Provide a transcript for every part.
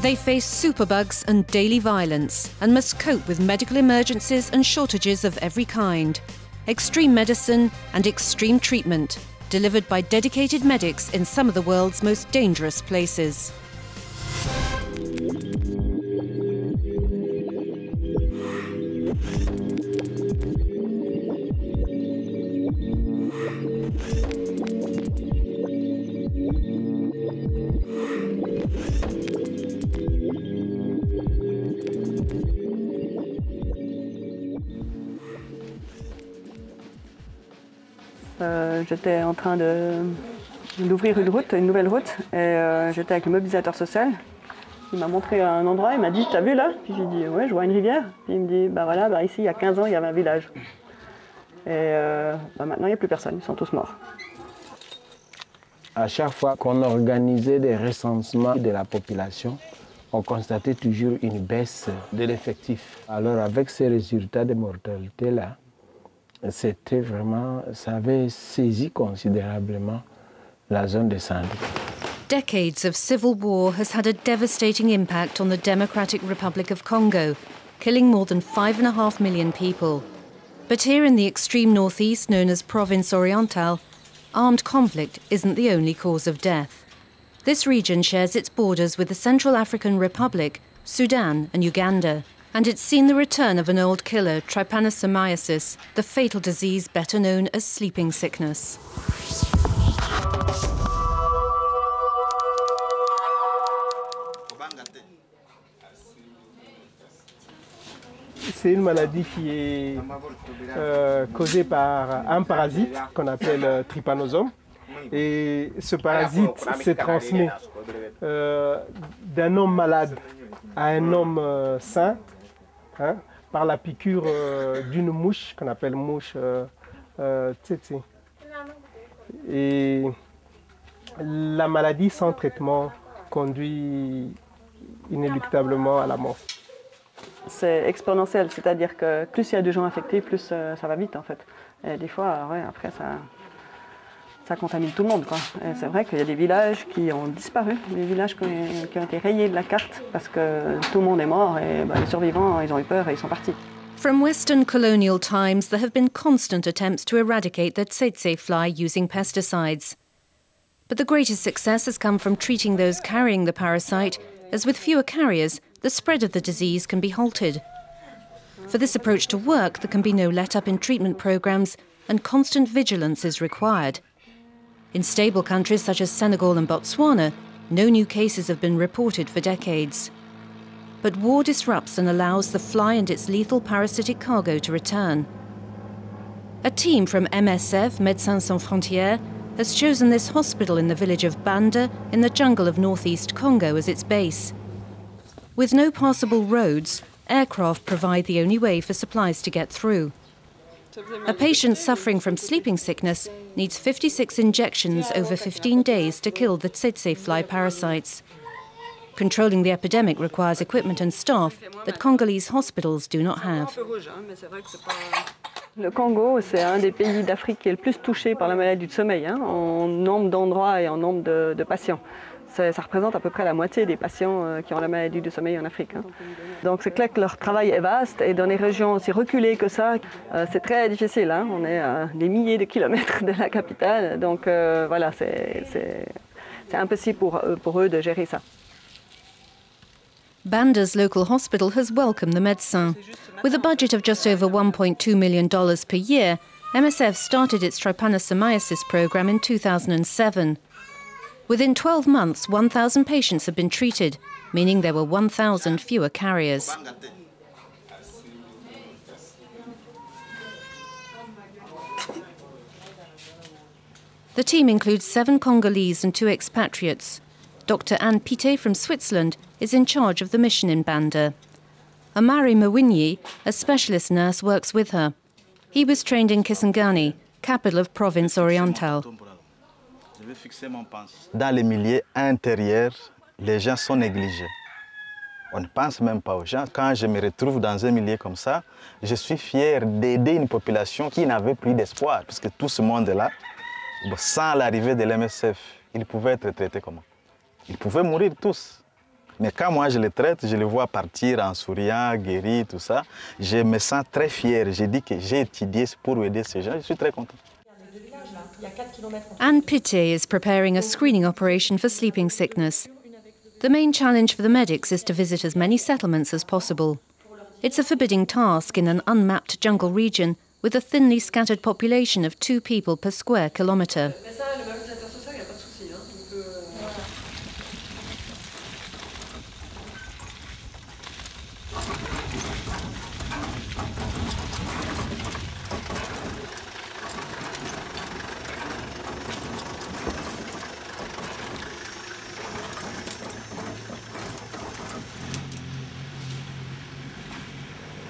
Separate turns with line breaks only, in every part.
They face superbugs and daily violence and must cope with medical emergencies and shortages of every kind. Extreme medicine and extreme treatment, delivered by dedicated medics in some of the world's most dangerous places.
J'étais en train d'ouvrir une nouvelle route, et j'étais avec le mobilisateur social. Il m'a montré un endroit, il m'a dit « T'as vu là ?» Puis j'ai dit « Ouais, je vois une rivière. » Puis il me dit « Bah voilà, ici il y a 15 ans il y avait un village. Et maintenant il n'y a plus personne, ils sont tous morts. »
À chaque fois qu'on organisait des recensements de la population, on constatait toujours une baisse de l'effectif. Alors avec ces résultats de mortalité-là, c'était vraiment, ça avait saisi considérablement la zone de Sandé.
Decades of civil war has had a devastating impact on the Democratic Republic of Congo, killing more than 5.5 million people. But here in the extreme northeast, known as Province Orientale, armed conflict isn't the only cause of death. This region shares its borders with the Central African Republic, Sudan and Uganda. And it's seen the return of an old killer, trypanosomiasis, the fatal disease better known as sleeping sickness.
C'est une maladie qui est causée par un parasite qu'on appelle trypanosome. Et ce parasite se transmet d'un homme malade à un homme sain, hein, par la piqûre d'une mouche qu'on appelle mouche tsetse. Et la maladie sans traitement conduit inéluctablement à la mort.
C'est exponentiel, c'est-à-dire que plus il y a de gens infectés, plus ça va vite en fait. Et des fois, ouais, après ça contamine tout le monde, quoi. Et c'est vrai qu'il y a des villages qui ont disparu, des villages qui ont été rayés de la carte parce que tout le monde est mort et les survivants, ils ont eu peur et ils sont partis.
From Western colonial times, there have been constant attempts to eradicate the tsetse fly using pesticides. But the greatest success has come from treating those carrying the parasite, as with fewer carriers, the spread of the disease can be halted. For this approach to work, there can be no let-up in treatment programs, and constant vigilance is required. In stable countries such as Senegal and Botswana, no new cases have been reported for decades. But war disrupts and allows the fly and its lethal parasitic cargo to return. A team from MSF, Médecins Sans Frontières, has chosen this hospital in the village of Banda in the jungle of northeast Congo as its base. With no passable roads, aircraft provide the only way for supplies to get through. A patient suffering from sleeping sickness needs 56 injections over 15 days to kill the tsetse fly parasites. Controlling the epidemic requires equipment and staff that Congolese hospitals do not have.
Le Congo, c'est un des pays d'Afrique qui est le plus touché par la maladie du sommeil, hein, en nombre d'endroits et en nombre de patients. Ça représente à peu près la moitié des patients qui ont la maladie du sommeil en Afrique. Hein. Donc c'est clair que leur travail est vaste et dans les régions aussi reculées que ça, c'est très difficile. Hein. On est à des milliers de kilomètres de la capitale, donc voilà, c'est impossible pour eux de gérer ça.
Banda's local hospital has welcomed the Médecins. With a budget of just over $1.2 million per year, MSF started its trypanosomiasis program in 2007. Within 12 months, 1,000 patients have been treated, meaning there were 1,000 fewer carriers. The team includes 7 Congolese and 2 expatriates. Dr. Anne Pité from Switzerland is in charge of the mission in Banda. Amari Mawinyi, a specialist nurse, works with her. He was trained in Kisangani, capital of Province Orientale.
Dans les milieux intérieurs, les gens sont négligés. On ne pense même pas aux gens. Quand je me retrouve dans un milieu comme ça, je suis fier d'aider une population qui n'avait plus d'espoir, parce que tout ce monde-là, sans l'arrivée de l'MSF, ils pouvaient être traités comment? Ils pouvaient mourir tous. Mais quand moi je les traite, je les vois partir en souriant, guéris, tout ça. Je me sens très fier. Je dis que j'ai étudié pour aider ces gens. Je suis très content.
Anne Pité is preparing a screening operation for sleeping sickness. The main challenge for the medics is to visit as many settlements as possible. It's a forbidding task in an unmapped jungle region with a thinly scattered population of 2 people per square kilometre.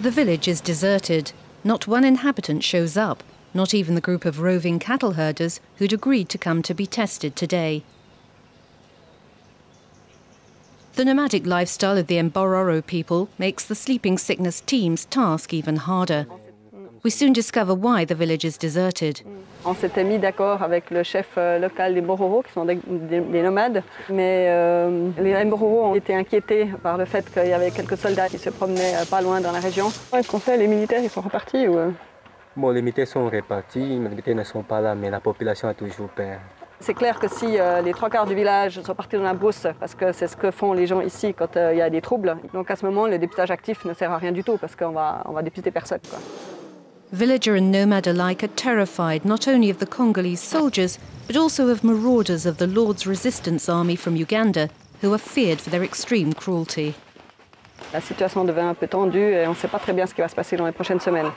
The village is deserted. Not one inhabitant shows up, not even the group of roving cattle herders who'd agreed to come to be tested today. The nomadic lifestyle of the Mbororo people makes the sleeping sickness team's task even harder. We soon discover why the village is deserted.
On s'était mis d'accord avec le chef local des Mbororo, qui sont des nomades, mais les Mbororo ont été inquiétés par le fait qu'il y avait quelques soldats qui se promenaient pas loin dans la région. Qu'est-ce qu'on fait? Les militaires, ils sont repartis ou...
Bon, les militaires sont repartis, les militaires ne sont pas là, mais la population a toujours peur.
C'est clair que si les 3/4 du village sont partis dans la brousse, parce que c'est ce que font les gens ici quand il y a des troubles, donc à ce moment, le dépistage actif ne sert à rien du tout, parce qu'on va dépister personne, quoi.
Villager and nomad alike are terrified not only of the Congolese soldiers, but also of marauders of the Lord's Resistance Army from Uganda, who are feared for their extreme cruelty.
La situation devient un peu tendue et on ne sait pas très bien ce qui va se passer dans les prochaines semaines.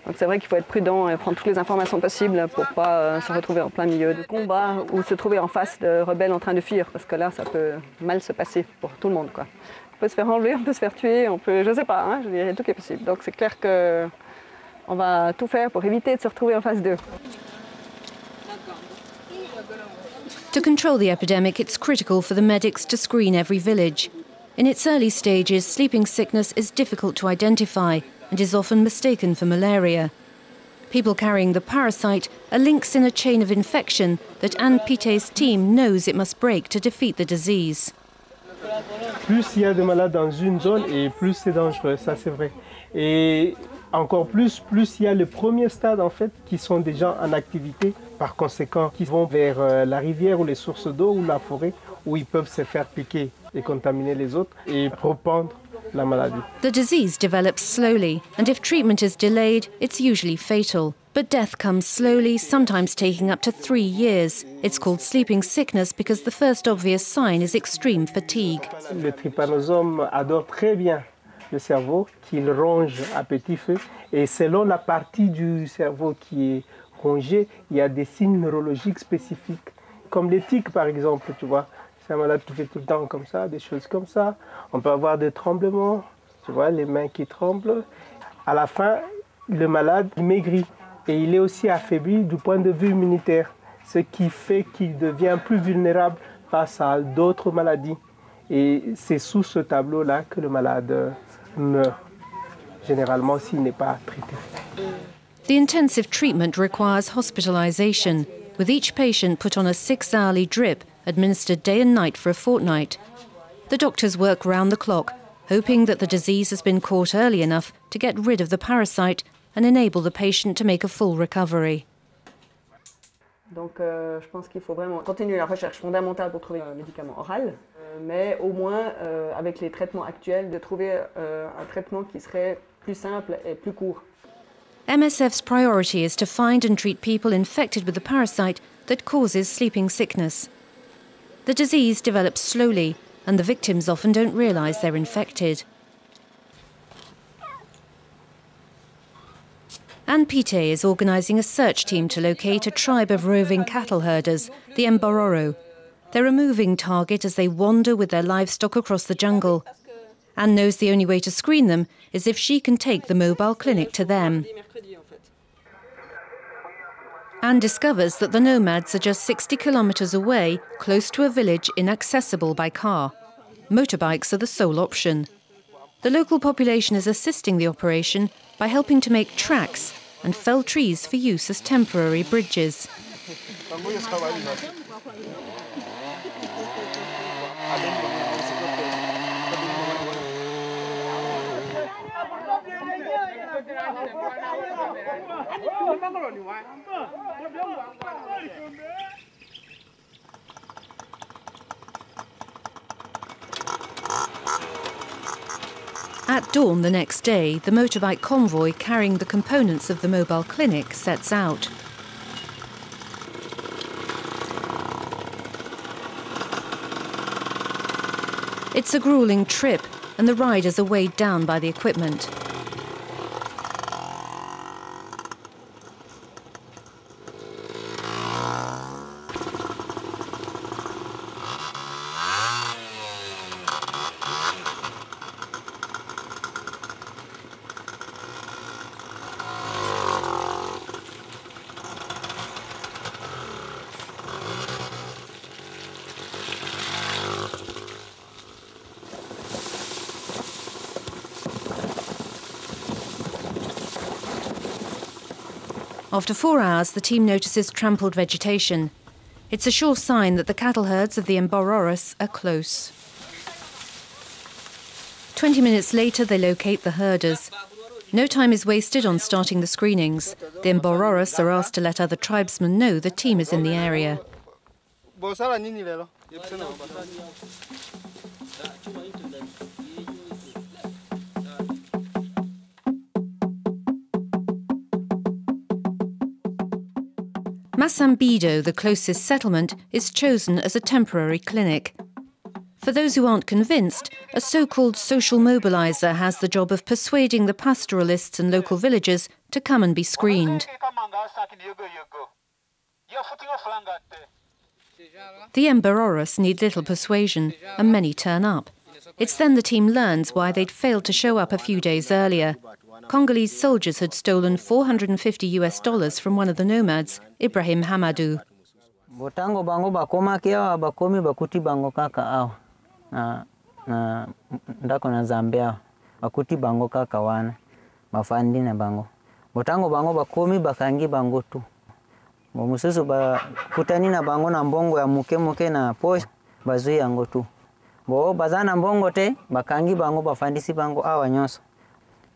Donc c'est vrai qu'il faut être prudent et prendre toutes les informations possibles pour ne pas se retrouver en plein milieu de combat ou se trouver en face de rebelles en train de fuir, parce que là, ça peut mal se passer pour tout le monde, quoi. On peut se faire enlever, on peut se faire tuer, on peut, je ne sais pas, hein, je dirais tout qui est possible. Donc c'est clair que on va tout faire pour éviter de se retrouver en face d'eux.
To control the epidemic, it's critical for the medics to screen every village. In its early stages, sleeping sickness is difficult to identify and is often mistaken for malaria. People carrying the parasite are links in a chain of infection that Anne Pité's team knows it must break to defeat the disease.
Plus il y a de malades dans une zone et plus c'est dangereux, ça c'est vrai. Et encore plus il y a le premier stade en fait qui sont déjà en activité, par conséquent qui vont vers la rivière ou les sources d'eau ou la forêt où ils peuvent se faire piquer et contaminer les autres et répandre la maladie.
The disease develops slowly, and if treatment is delayed, it's usually fatal. But death comes slowly, sometimes taking up to 3 years. It's called sleeping sickness because the first obvious sign is extreme fatigue.
Le trypanosome adore très bien le cerveau, qu'il ronge à petit feu, et selon la partie du cerveau qui est rongée, il y a des signes neurologiques spécifiques, comme les tics par exemple, tu vois. C'est un malade qui fait tout le temps comme ça, des choses comme ça. On peut avoir des tremblements, tu vois, les mains qui tremblent. À la fin, le malade maigrit et il est aussi affaibli du point de vue immunitaire, ce qui fait qu'il devient plus vulnérable face à d'autres maladies. Et c'est sous ce tableau-là que le malade meurt, généralement s'il n'est pas traité.
The intensive treatment requires hospitalization, with each patient put on a 6-hourly drip administered day and night for a fortnight. The doctors work round the clock, hoping that the disease has been caught early enough to get rid of the parasite and enable the patient to make a full recovery.
Donc je pense qu'il faut vraiment continuer la recherche fondamentale pour trouver un médicament oral, mais au moins avec les traitements actuels, de trouver un traitement qui serait plus simple et plus court.
MSF's priority is to find and treat people infected with the parasite that causes sleeping sickness. The disease develops slowly, and the victims often don't realise they're infected. Anne Pité is organising a search team to locate a tribe of roving cattle herders, the Mbororo. They're a moving target as they wander with their livestock across the jungle. Anne knows the only way to screen them is if she can take the mobile clinic to them. Anne discovers that the nomads are just 60 kilometres away, close to a village inaccessible by car. Motorbikes are the sole option. The local population is assisting the operation by helping to make tracks and fell trees for use as temporary bridges. At dawn the next day, the motorbike convoy carrying the components of the mobile clinic sets out. It's a gruelling trip, and the riders are weighed down by the equipment. After 4 hours, the team notices trampled vegetation. It's a sure sign that the cattle herds of the Emborroras are close. 20 minutes later, they locate the herders. No time is wasted on starting the screenings. The Emborroras are asked to let other tribesmen know the team is in the area. Masambido, the closest settlement, is chosen as a temporary clinic. For those who aren't convinced, a so-called social mobiliser has the job of persuading the pastoralists and local villagers to come and be screened. The Emborroras need little persuasion, and many turn up. It's then the team learns why they'd failed to show up a few days earlier. Congolese soldiers had stolen $450 from one of the nomads, Ibrahim Hamadou.
Botango bango bakoma kia bakomi bakuti bango kaka ao na ndako na Zambia bakuti bango kaka wana mafandi na bango botango bango bakomi bakangi bango tu bomususu bakutani na bango na mbongo ya muke na posh bazui yango tu bo bazana mbongo te bakangi bango bafandisi bango awa nyonso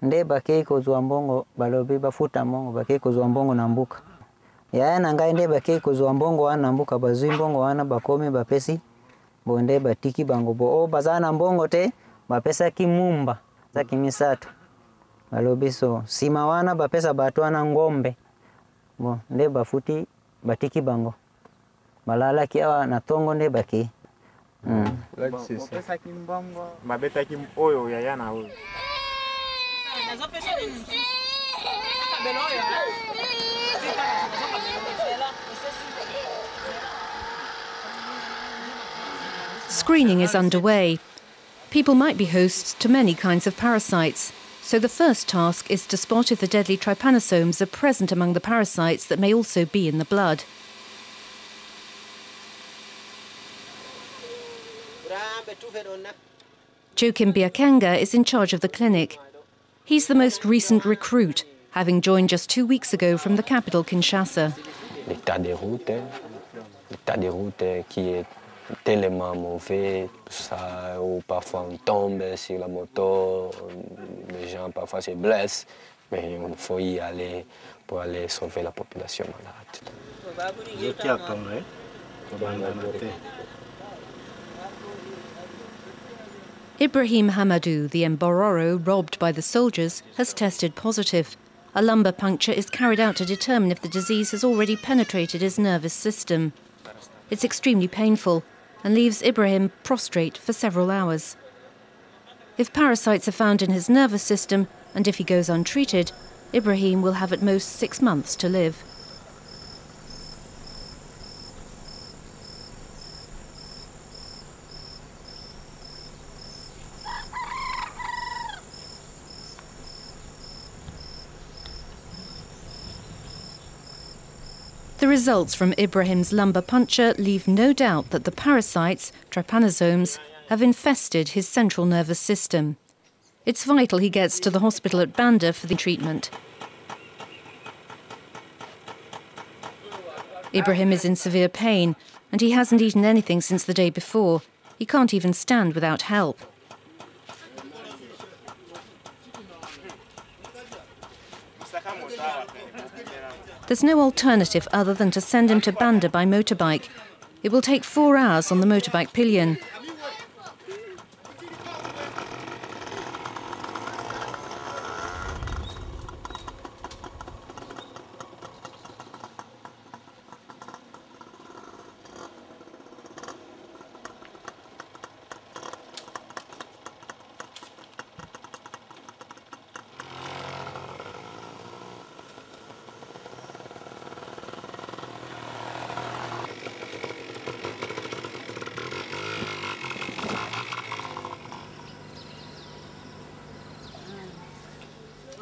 nde bakei kozwa mbongo balobi bafuta mbongo bakei kozwa mbongo na mbuka yaya nangai nde bakei kozwa mbongo wana mbuka bazui mbongo wana bakomi bapesi bonde batiki bango bo bazana mbongo te bapesa kimumba za kimisatu balobi so sima wana bapesa batwana ngombe bo nde bafuti batiki bango balala kiawa na tongo nde bakei
pesa kimbongo mabeta kim oyo yaya na oyo
Screening is underway. People might be hosts to many kinds of parasites, so the first task is to spot if the deadly trypanosomes are present among the parasites that may also be in the blood. Joachim Biakenga is in charge of the clinic. He's the most recent recruit, having joined just 2 weeks ago from the capital, Kinshasa.
L'état des routes qui est tellement mauvais, ça, ou parfois on tombe sur la moto, les gens parfois se blessent, mais il faut y aller pour aller sauver la population malade.
Ibrahim Hamadou, the Embororo robbed by the soldiers, has tested positive. A lumbar puncture is carried out to determine if the disease has already penetrated his nervous system. It's extremely painful and leaves Ibrahim prostrate for several hours. If parasites are found in his nervous system, and if he goes untreated, Ibrahim will have at most 6 months to live. The results from Ibrahim's lumbar puncture leave no doubt that the parasites, trypanosomes, have infested his central nervous system. It's vital he gets to the hospital at Banda for the treatment. Ibrahim is in severe pain, and he hasn't eaten anything since the day before. He can't even stand without help. There's no alternative other than to send him to Banda by motorbike. It will take 4 hours on the motorbike pillion.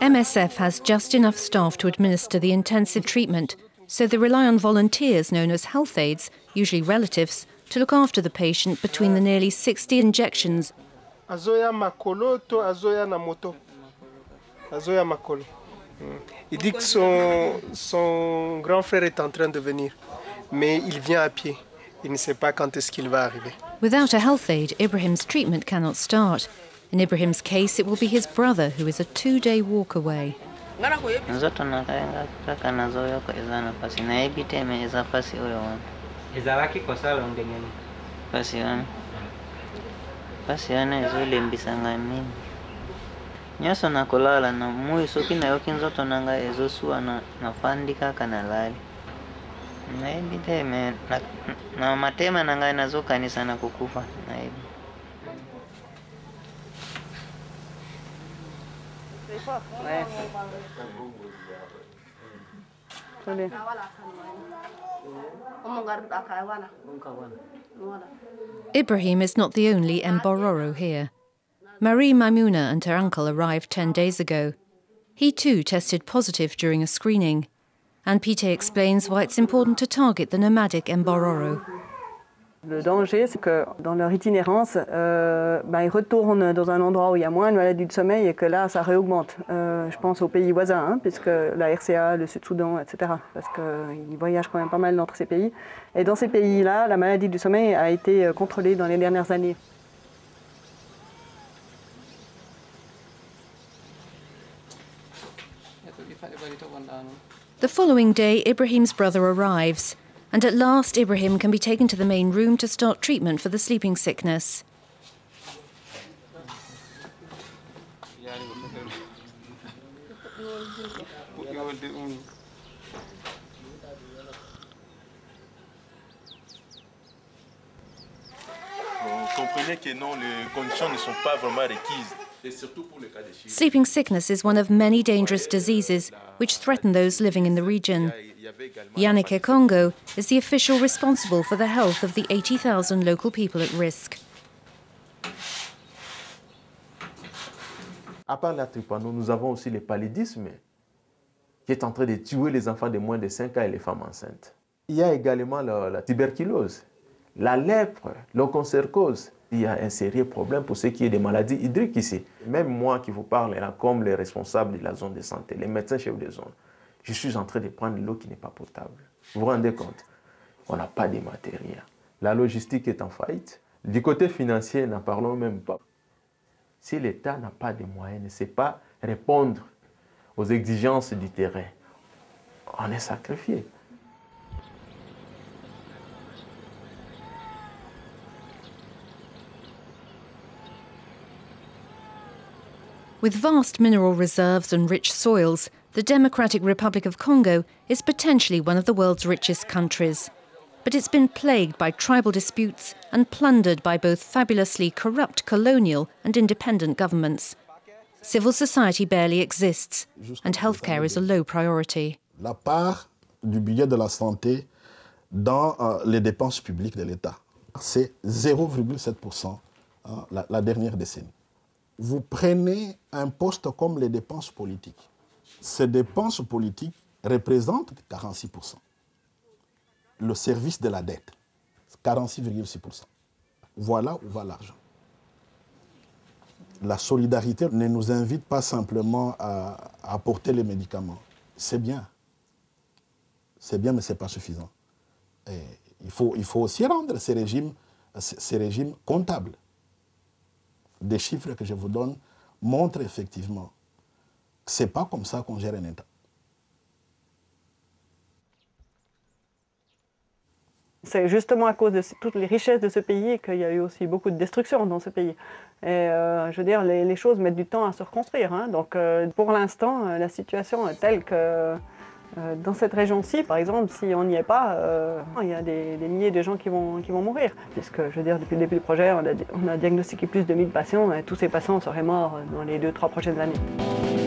MSF has just enough staff to administer the intensive treatment, so they rely on volunteers known as health aides, usually relatives, to look after the patient between the nearly 60 injections.
Azoya makolo to azoya na moto. Azoya makolo. Il dit que son grand frère est en train de venir, mais il vient à pied. Il ne sait pas quand est-ce qu'il va arriver.
Without a health aide, Ibrahim's treatment cannot start. In Ibrahim's case, it will be his brother who is a 2-day walk away.
Nyoso na kulala na mui soki na yoki nzoto nanga ezosua na fandi kaka na lali. Na ebite me na matema nanga nazokanisa na kukufa na ebi.
Ibrahim is not the only Mbororo here. Marie Maimuna and her uncle arrived 10 days ago. He too tested positive during a screening. And Pite explains why it's important to target the nomadic Mbororo.
Le danger, c'est que dans leur itinérance, ils retournent dans un endroit où il y a moins de maladies du sommeil et que là, ça réaugmente. Je pense aux pays voisins, puisque la RCA, le Sud-Soudan, etc. Parce qu'ils voyagent quand même pas mal entre ces pays. Et dans ces pays-là, la maladie du sommeil a été contrôlée dans les dernières années.
The following day, Ibrahim's brother arrives. And at last, Ibrahim can be taken to the main room to start treatment for the sleeping sickness.
Comprenez que non, les conditions ne sont pas vraiment requises.
Sleeping sickness is one of many dangerous diseases which threaten those living in the region. Yannick Ekongo is the official responsible for the health of the 80,000 local people at risk.
À part la trypanosome, nous avons aussi le paludisme qui est en train de tuer les enfants de moins de 5 ans et les femmes enceintes. Il y a également la tuberculose, la lèpre, l'onchocercose. Il y a un sérieux problème pour ce qui est des maladies hydriques ici. Même moi qui vous parle, là, comme les responsables de la zone de santé, les médecins chefs de zone, je suis en train de prendre l'eau qui n'est pas potable. Vous vous rendez compte? On n'a pas de matériel. La logistique est en faillite. Du côté financier, n'en parlons même pas. Si l'État n'a pas de moyens, ne sait pas répondre aux exigences du terrain, on est sacrifié.
With vast mineral reserves and rich soils, the Democratic Republic of Congo is potentially one of the world's richest countries. But it's been plagued by tribal disputes and plundered by both fabulously corrupt colonial and independent governments. Civil society barely exists, and healthcare is a low priority.
La part du budget de la santé dans les dépenses publiques de l'État, c'est 0,7% la dernière décennie. Vous prenez un poste comme les dépenses politiques. Ces dépenses politiques représentent 46%. Le service de la dette, 46,6%. Voilà où va l'argent. La solidarité ne nous invite pas simplement à apporter les médicaments. C'est bien, mais ce n'est pas suffisant. Et il faut aussi rendre ces régimes comptables. Des chiffres que je vous donne montrent effectivement que ce n'est pas comme ça qu'on gère un État.
C'est justement à cause de toutes les richesses de ce pays qu'il y a eu aussi beaucoup de destruction dans ce pays. Et je veux dire, les choses mettent du temps à se reconstruire. Hein. Donc pour l'instant, la situation est telle que dans cette région-ci, par exemple, si on n'y est pas, il y a des milliers de gens qui vont mourir. Puisque, je veux dire, depuis le début du projet, on a diagnostiqué plus de 1000 patients et tous ces patients seraient morts dans les 2-3 prochaines années.